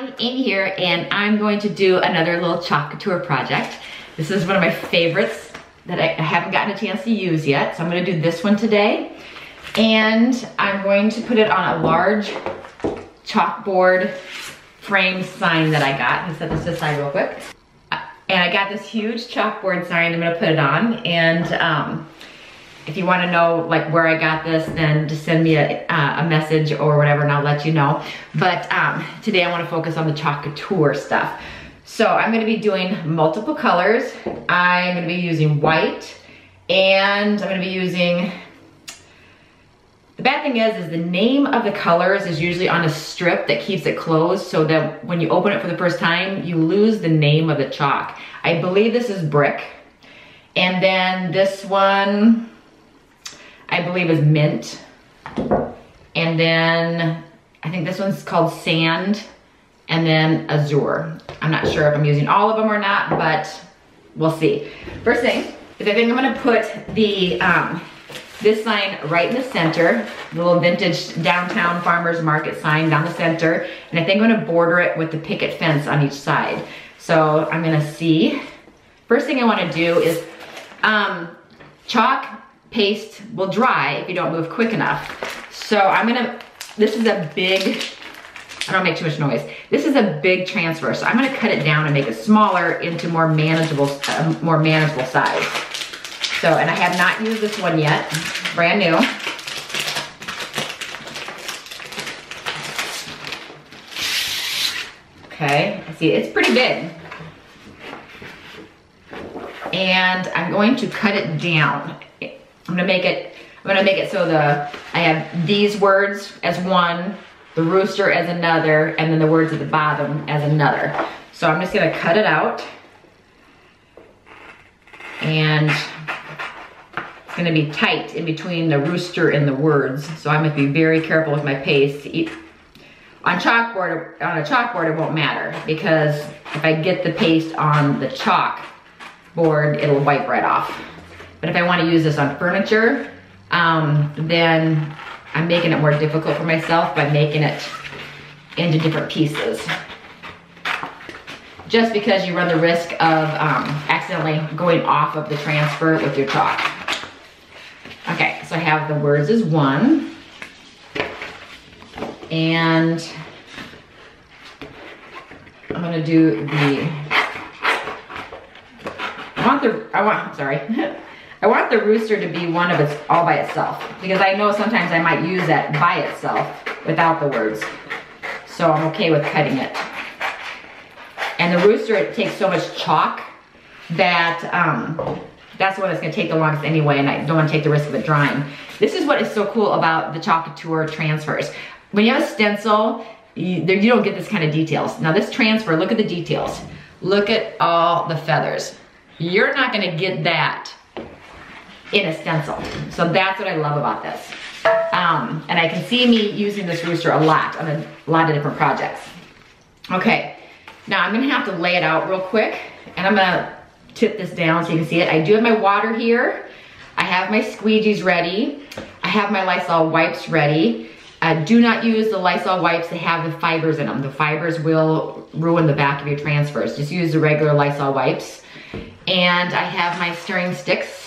Hi, Amy here, and I'm going to do another little chalk couture project. This is one of my favorites that I haven't gotten a chance to use yet, so I'm going to do this one today. And I'm going to put it on a large chalkboard frame sign that I got. Let me set this aside real quick. And I got this huge chalkboard sign I'm going to put it on. And if you want to know like where I got this, then just send me a message or whatever and I'll let you know. But today I want to focus on the chalk couture stuff. So I'm going to be doing multiple colors. I'm going to be using white, and I'm going to be using, the bad thing is the name of the colors is usually on a strip that keeps it closed, so that when you open it for the first time, you lose the name of the chalk. I believe this is brick. And then this one, I believe is mint. And then I think this one's called sand, and then azure. I'm not sure if I'm using all of them or not, but we'll see. First thing is I think I'm gonna put the this sign right in the center, the little vintage downtown farmers market sign down the center, and I think I'm gonna border it with the picket fence on each side. So I'm gonna see. First thing I wanna do is chalk paste will dry if you don't move quick enough. So I'm gonna, this is a big, I don't make too much noise. This is a big transfer, so I'm gonna cut it down and make it smaller into more manageable size. So, and I have not used this one yet, brand new. Okay, I see it's pretty big. And I'm going to cut it down. I'm gonna make it so I have these words as one, the rooster as another, and then the words at the bottom as another. So I'm just gonna cut it out. And it's gonna be tight in between the rooster and the words. So I'm gonna be very careful with my paste. On a chalkboard it won't matter, because if I get the paste on the chalk board, it'll wipe right off. But if I want to use this on furniture, then I'm making it more difficult for myself by making it into different pieces. Just because you run the risk of accidentally going off of the transfer with your chalk. Okay, so I have the words as one. And I'm gonna do I want the rooster to be one of its all by itself, because I know sometimes I might use that by itself without the words. So I'm okay with cutting it. And the rooster, it takes so much chalk that that's the one that's gonna take the longest anyway, and I don't wanna take the risk of it drying. This is what is so cool about the chalk couture transfers. When you have a stencil, you don't get this kind of details. Now this transfer, look at the details. Look at all the feathers. You're not gonna get that in a stencil. So that's what I love about this. And I can see me using this rooster a lot on a lot of different projects. Okay, now I'm gonna have to lay it out real quick, and I'm gonna tip this down so you can see it. I do have my water here. I have my squeegees ready. I have my Lysol wipes ready. Do not use the Lysol wipes that have the fibers in them. The fibers will ruin the back of your transfers. Just use the regular Lysol wipes. And I have my stirring sticks.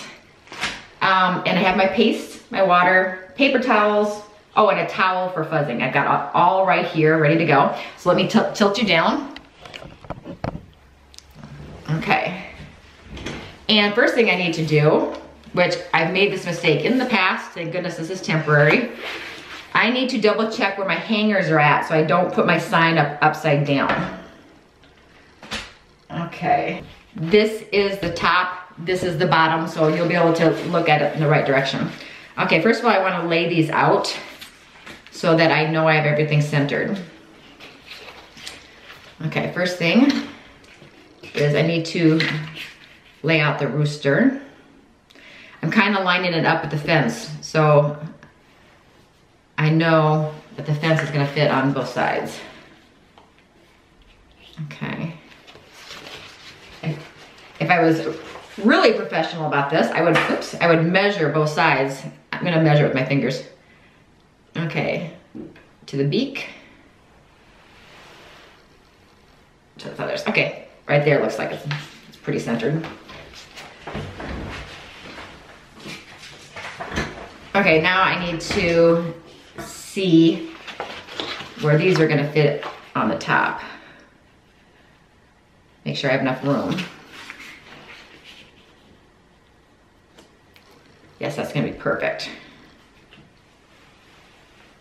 And I have my paste, my water, paper towels, oh, and a towel for fuzzing. I've got all right here, ready to go. So let me tilt you down. Okay. And first thing I need to do, which I've made this mistake in the past, thank goodness this is temporary, I need to double check where my hangers are at so I don't put my sign up upside down. Okay. This is the top, this is the bottom, so you'll be able to look at it in the right direction. Okay, first of all, I want to lay these out so that I know I have everything centered. Okay, first thing is I need to lay out the rooster. I'm kind of lining it up with the fence, so I know that the fence is going to fit on both sides. Okay. If I was really professional about this, I would measure both sides. I'm gonna measure with my fingers. Okay, to the beak. to the feathers. Okay, right there looks like it's pretty centered. Okay, now I need to see where these are gonna fit on the top. Make sure I have enough room. Yes, that's gonna be perfect.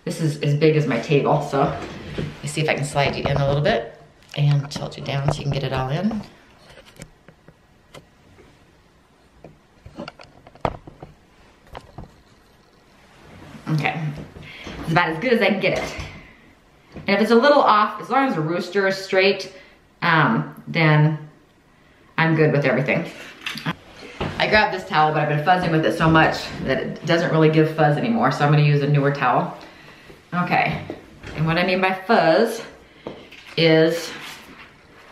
This is as big as my table, so let me see if I can slide you in a little bit and tilt you down so you can get it all in. Okay, it's about as good as I can get it. And if it's a little off, as long as the rooster is straight, then I'm good with everything. I grabbed this towel, but I've been fuzzing with it so much that it doesn't really give fuzz anymore, so I'm gonna use a newer towel. Okay, and what I mean by fuzz is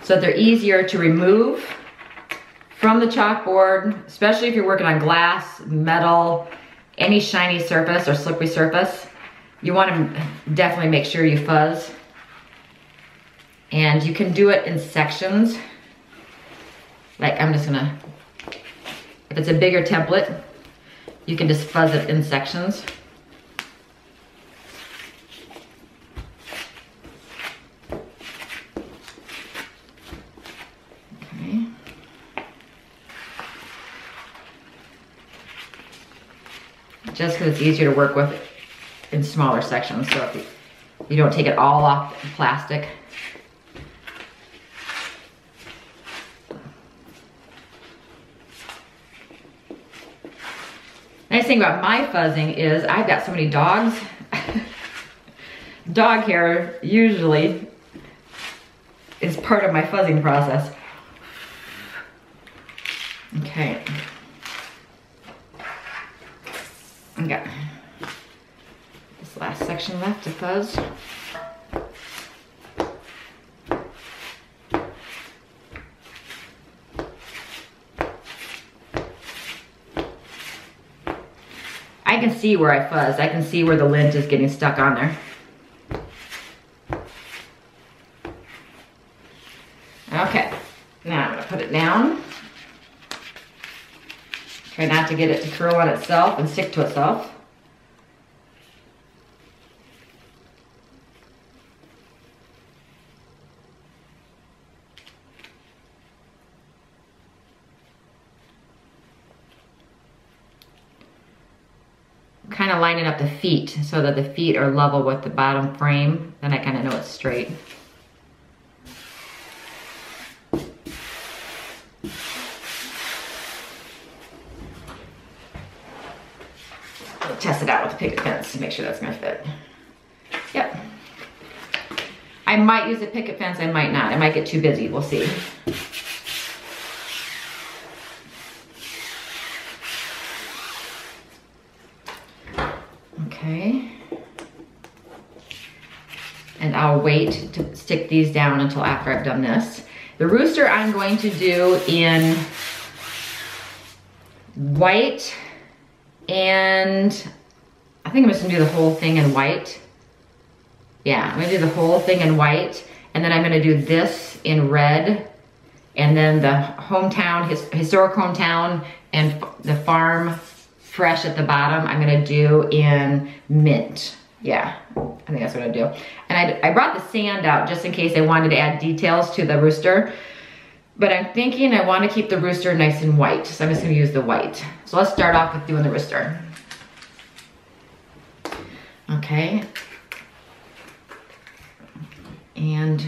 so that they're easier to remove from the chalkboard, especially if you're working on glass, metal, any shiny surface or slippery surface. You wanna definitely make sure you fuzz. And you can do it in sections. Like I'm just gonna, if it's a bigger template, you can just fuzz it in sections. Okay. Just because it's easier to work with in smaller sections, so if you don't take it all off the plastic. Nice thing about my fuzzing is I've got so many dogs. Dog hair usually is part of my fuzzing process. Okay. I got this last section left to fuzz. I can see where I fuzz. I can see where the lint is getting stuck on there. Okay, now I'm gonna put it down. Try not to get it to curl on itself and stick to itself. Kind of lining up the feet so that the feet are level with the bottom frame. Then I kind of know it's straight. I'll test it out with the picket fence to make sure that's gonna fit. Yep. I might use a picket fence, I might not. I might get too busy, we'll see. Okay, and I'll wait to stick these down until after I've done this. The rooster I'm going to do in white, and I think I'm just gonna do the whole thing in white. Yeah, I'm gonna do the whole thing in white, and then I'm gonna do this in red, and then the hometown, historic hometown, and the farm fresh at the bottom, I'm gonna do in mint. Yeah, I think that's what I'm gonna do. And I brought the sand out just in case I wanted to add details to the rooster, but I'm thinking I wanna keep the rooster nice and white, so I'm just gonna use the white. So let's start off with doing the rooster. Okay. And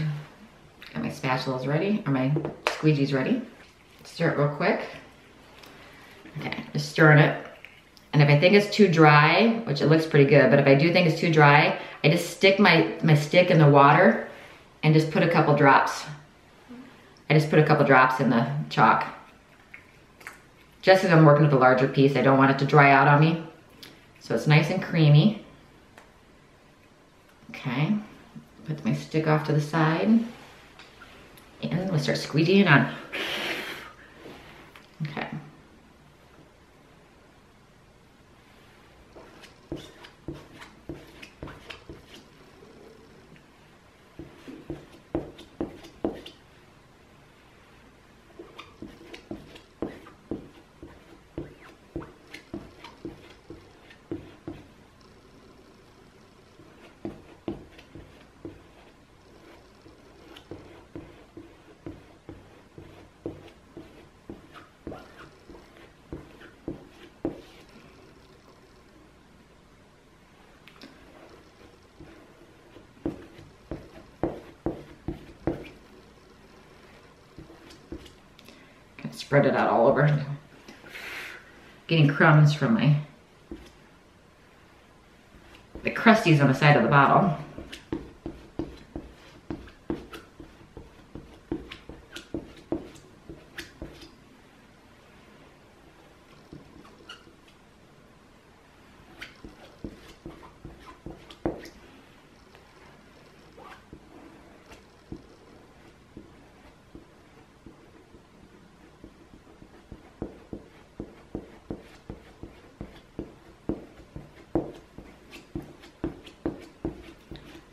got my spatulas ready, or my squeegees ready. Stir it real quick. Okay, just stirring it. And if I think it's too dry, which it looks pretty good, but if I do think it's too dry, I just stick my stick in the water and just put a couple drops. I just put a couple drops in the chalk. Just because I'm working with a larger piece, I don't want it to dry out on me. So it's nice and creamy. Okay, put my stick off to the side. And let's start squeegeeing on. Okay. Spread it out all over. Getting crumbs from the crusties on the side of the bottle.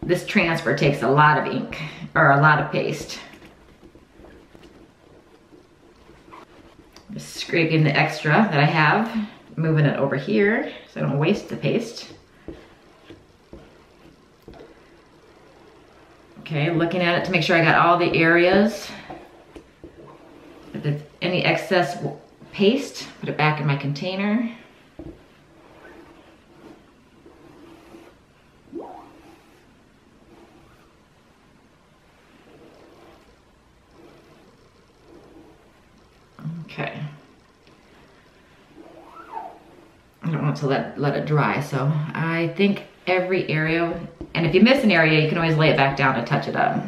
This transfer takes a lot of ink, or a lot of paste. Just scraping the extra that I have, moving it over here so I don't waste the paste. Okay, looking at it to make sure I got all the areas. If there's any excess paste, put it back in my container. Okay. I don't want to let it dry, so I think every area, and if you miss an area, you can always lay it back down and touch it up.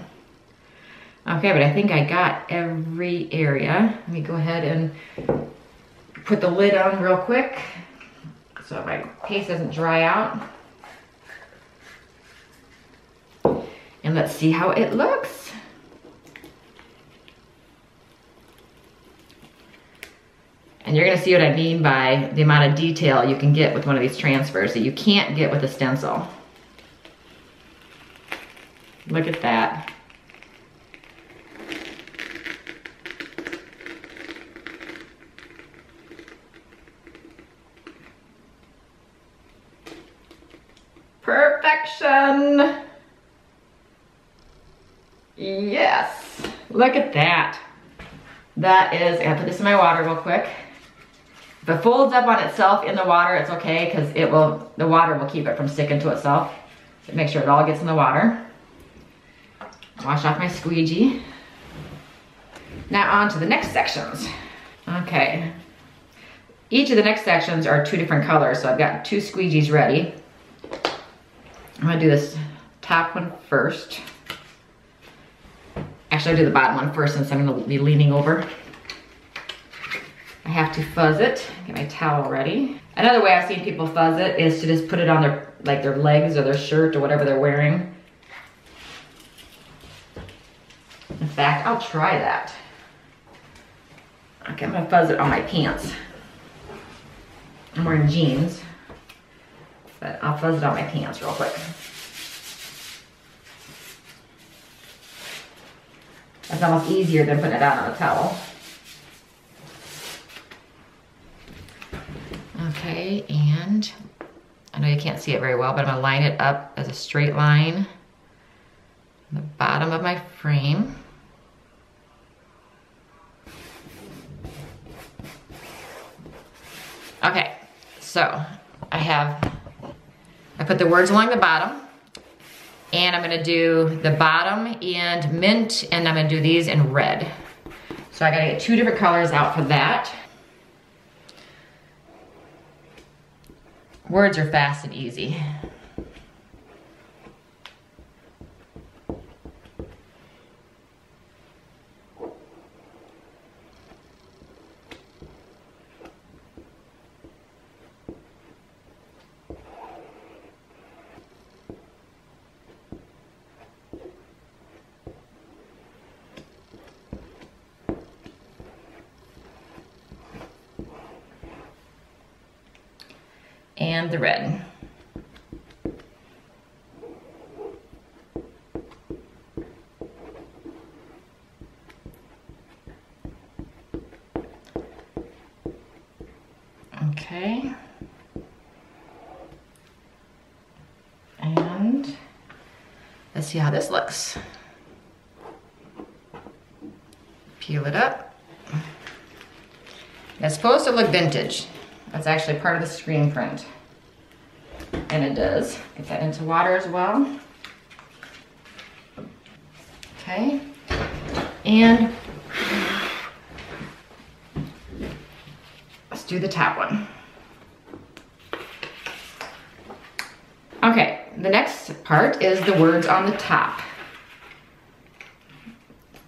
Okay, but I think I got every area. Let me go ahead and put the lid on real quick so my paste doesn't dry out. And let's see how it looks. And you're gonna see what I mean by the amount of detail you can get with one of these transfers that you can't get with a stencil. Look at that. Perfection. Yes, look at that. That is, I gotta put this in my water real quick. If it folds up on itself in the water, it's okay, because the water will keep it from sticking to itself. So make sure it all gets in the water. Wash off my squeegee. Now on to the next sections. Okay. Each of the next sections are 2 different colors, so I've got 2 squeegees ready. I'm gonna do this top one first. Actually, I'll do the bottom one first since I'm gonna be leaning over. I have to fuzz it. Get my towel ready. Another way I've seen people fuzz it is to just put it on their legs or their shirt or whatever they're wearing. In fact, I'll try that. Okay, I'm gonna fuzz it on my pants. I'm wearing jeans, but I'll fuzz it on my pants real quick. That's almost easier than putting it out on a towel. Okay, and I know you can't see it very well, but I'm gonna line it up as a straight line on the bottom of my frame. Okay, so I put the words along the bottom, and I'm gonna do the bottom and mint, and I'm gonna do these in red. So I gotta get 2 different colors out for that. Words are fast and easy. And the red. Okay. And let's see how this looks. Peel it up. It's supposed to look vintage. That's actually part of the screen print. And it does. Get that into water as well. Okay. And do the top one. Okay, the next part is the words on the top.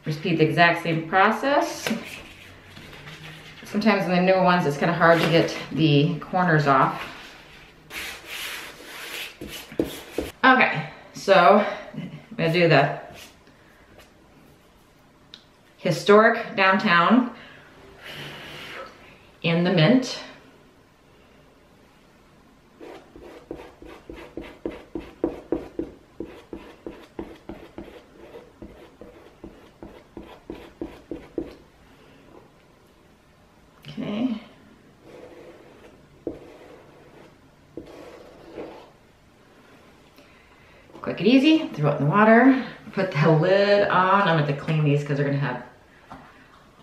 Repeat the exact same process. Sometimes in the newer ones, it's kind of hard to get the corners off. Okay, so I'm gonna do the historic downtown in the mint. Okay. Quick and easy, throw it in the water, put the lid on. I'm gonna have to clean these because they're gonna have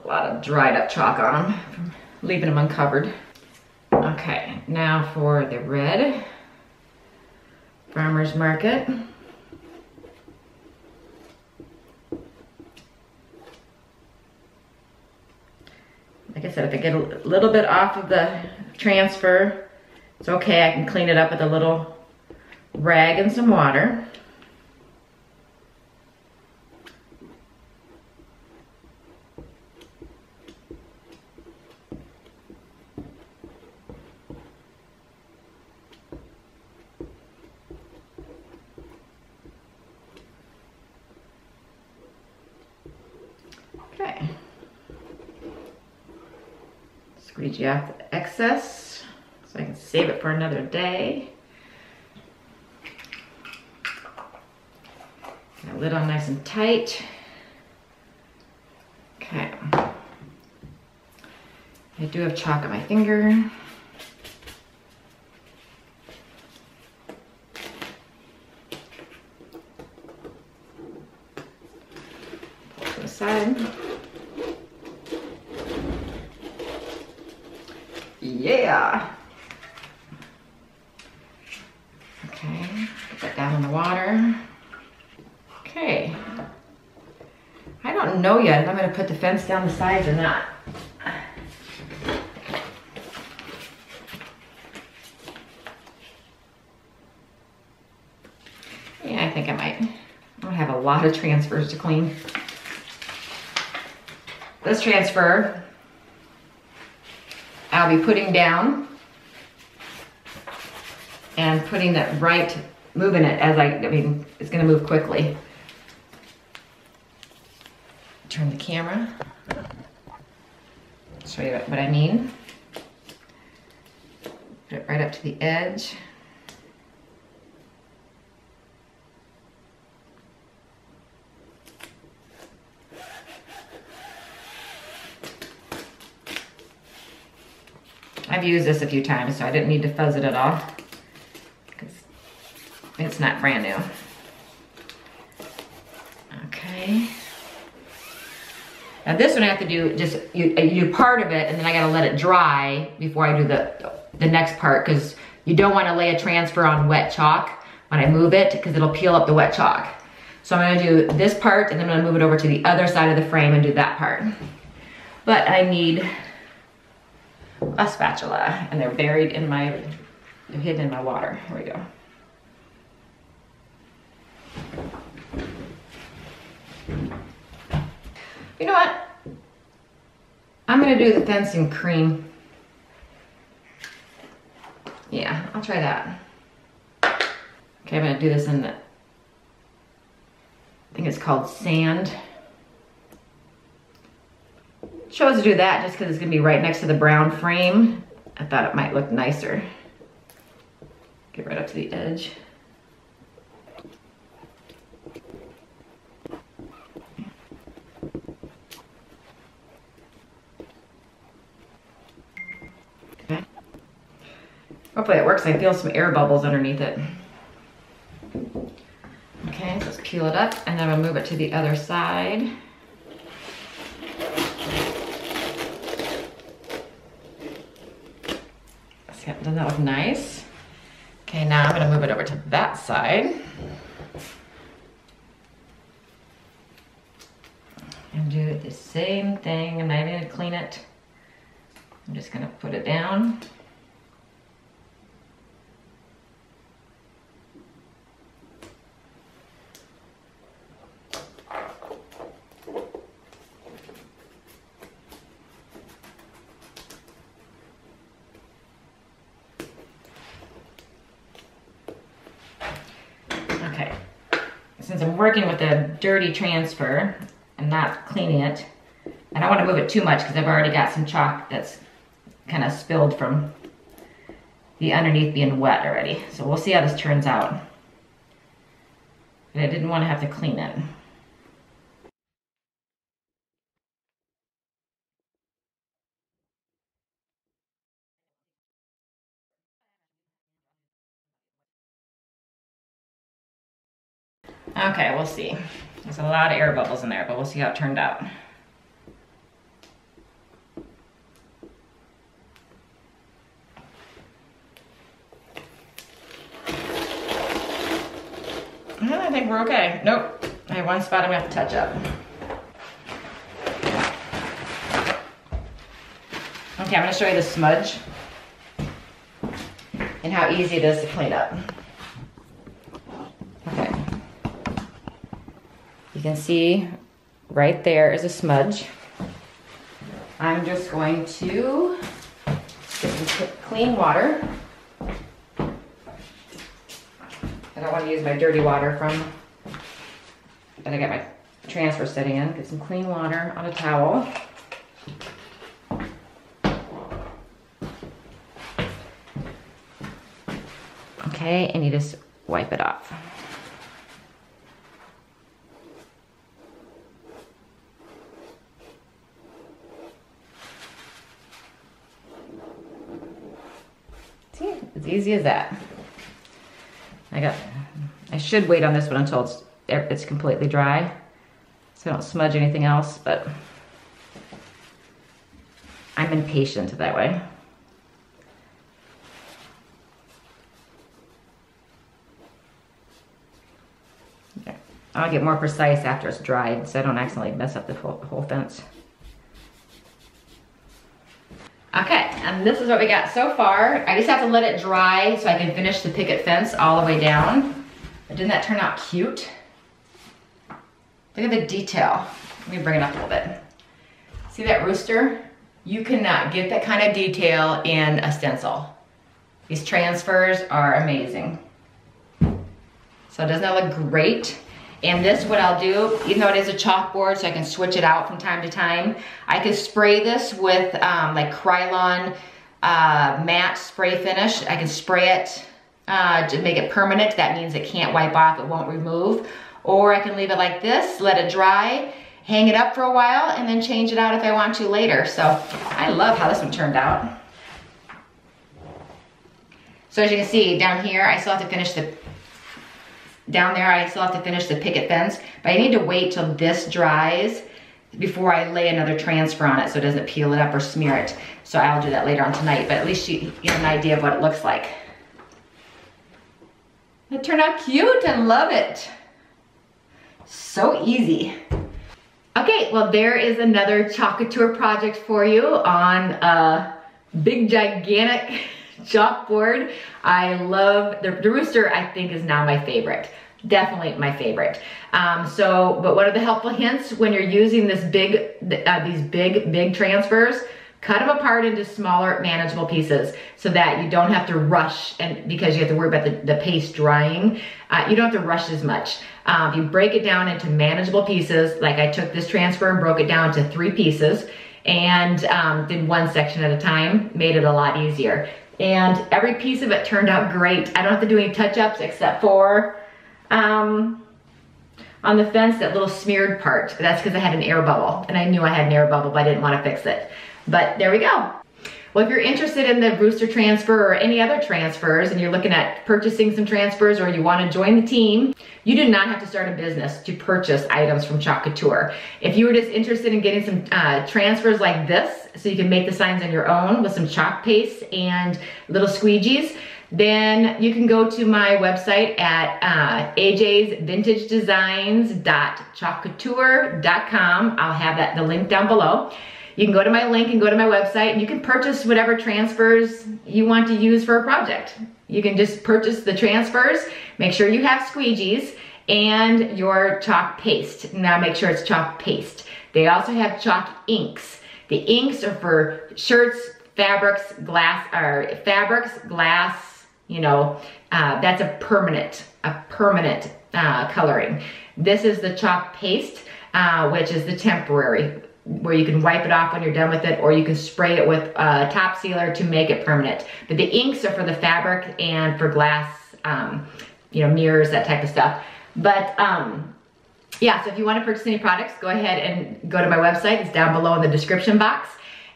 a lot of dried up chalk on them from leaving them uncovered. Okay, now for the red Farmer's Market. Like I said, if I get a little bit off of the transfer, it's okay. I can clean it up with a little rag and some water. Okay. Squeegee off the excess so I can save it for another day. Got lid on nice and tight. Okay. I do have chalk on my finger. Pull to the side. Yeah. Okay, put that down in the water. Okay. I don't know yet if I'm gonna put the fence down the sides or not. Yeah, I think I might. I'm gonna have a lot of transfers to clean. This transfer I'll be putting down and putting that right, moving it as I mean, it's gonna move quickly. Turn the camera, show you what I mean. Put it right up to the edge. I've used this a few times, so I didn't need to fuzz it at all, because it's not brand new. Okay. Now this one I have to do just, you do part of it, and then I gotta let it dry before I do the next part, because you don't wanna lay a transfer on wet chalk when I move it, because it'll peel up the wet chalk. So I'm gonna do this part, and then I'm gonna move it over to the other side of the frame and do that part. But I need a spatula, and they're buried in my, they're hidden in my water. Here we go. You know what? I'm gonna do the fencing cream. Yeah, I'll try that. Okay, I'm gonna do this in the, I think it's called sand. Chose to do that just because it's gonna be right next to the brown frame. I thought it might look nicer. Get right up to the edge. Okay. Hopefully it works. I feel some air bubbles underneath it. Okay, so let's peel it up, and then I'm gonna move it to the other side. Doesn't that look nice? Okay, now I'm gonna move it over to that side. And do the same thing. I'm not even gonna clean it. I'm just gonna put it down. Okay, since I'm working with a dirty transfer and not cleaning it, I don't want to move it too much because I've already got some chalk that's kind of spilled from the underneath being wet already. So we'll see how this turns out. But I didn't want to have to clean it. Okay, we'll see. There's a lot of air bubbles in there, but we'll see how it turned out. I think we're okay. Nope, I have one spot I'm gonna have to touch up. Okay, I'm gonna show you the smudge and how easy it is to clean up. Okay. You can see right there is a smudge. I'm just going to get some clean water. I don't want to use my dirty water from that I got my transfer setting in. Get some clean water on a towel. Okay, and you just wipe it off. See, it's easy as that. I should wait on this one until it's completely dry, so I don't smudge anything else, but I'm impatient that way. Okay. I'll get more precise after it's dried so I don't accidentally mess up the whole fence. Okay, and this is what we got so far. I just have to let it dry so I can finish the picket fence all the way down. But didn't that turn out cute? Look at the detail. Let me bring it up a little bit. See that rooster? You cannot get that kind of detail in a stencil. These transfers are amazing. So doesn't that look great? And this, what I'll do, even though it is a chalkboard, so I can switch it out from time to time, I can spray this with like Krylon matte spray finish. I can spray it to make it permanent. That means it can't wipe off, it won't remove. Or I can leave it like this, let it dry, hang it up for a while, and then change it out if I want to later. So I love how this one turned out. So as you can see, down here, I still have to finish the picket fence, but I need to wait till this dries before I lay another transfer on it so it doesn't peel it up or smear it. So I'll do that later on tonight, but at least you get an idea of what it looks like. It turned out cute, I love it. So easy. Okay, well there is another Couture project for you on a big gigantic chalkboard. I love the Rooster. I think is now my favorite, definitely my favorite. But what are the helpful hints when you're using this these big transfers? Cut them apart into smaller, manageable pieces so that you don't have to rush, and because you have to worry about the paste drying, you don't have to rush as much. If you break it down into manageable pieces, like I took this transfer and broke it down to 3 pieces and did one section at a time, made it a lot easier. And every piece of it turned out great. I don't have to do any touch-ups except for on the fence, that little smeared part. That's because I had an air bubble, and I knew I had an air bubble, but I didn't want to fix it. But there we go. Well, if you're interested in the Rooster transfer or any other transfers, and you're looking at purchasing some transfers, or you want to join the team, you do not have to start a business to purchase items from Couture. If you were just interested in getting some transfers like this, so you can make the signs on your own with some chalk paste and little squeegees, then you can go to my website at ajsvintagedesigns.chalkcouture.com. I'll have the link down below. you can go to my link and go to my website, and you can purchase whatever transfers you want to use for a project. You can just purchase the transfers, make sure you have squeegees, and your chalk paste. Now make sure it's chalk paste. They also have chalk inks. The inks are for shirts, fabrics, glass, you know, that's a permanent coloring. This is the chalk paste, which is the temporary, where you can wipe it off when you're done with it, or you can spray it with a top sealer to make it permanent. But the inks are for the fabric and for glass, you know, mirrors, that type of stuff. But yeah, so if you want to purchase any products, go ahead and go to my website. It's down below in the description box.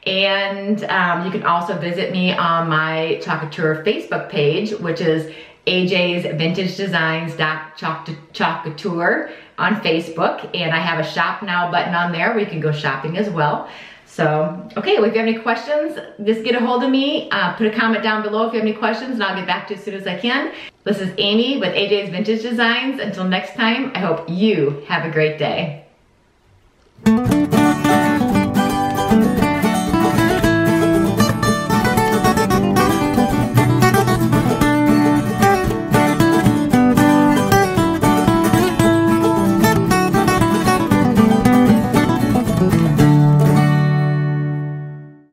And you can also visit me on my Couture Facebook page, which is AJ's Vintage Designs Couture on Facebook. And I have a shop now button on there where you can go shopping as well. So, okay, well, if you have any questions, just get a hold of me. Put a comment down below if you have any questions, and I'll get back to you as soon as I can. This is Amy with AJ's Vintage Designs. Until next time, I hope you have a great day.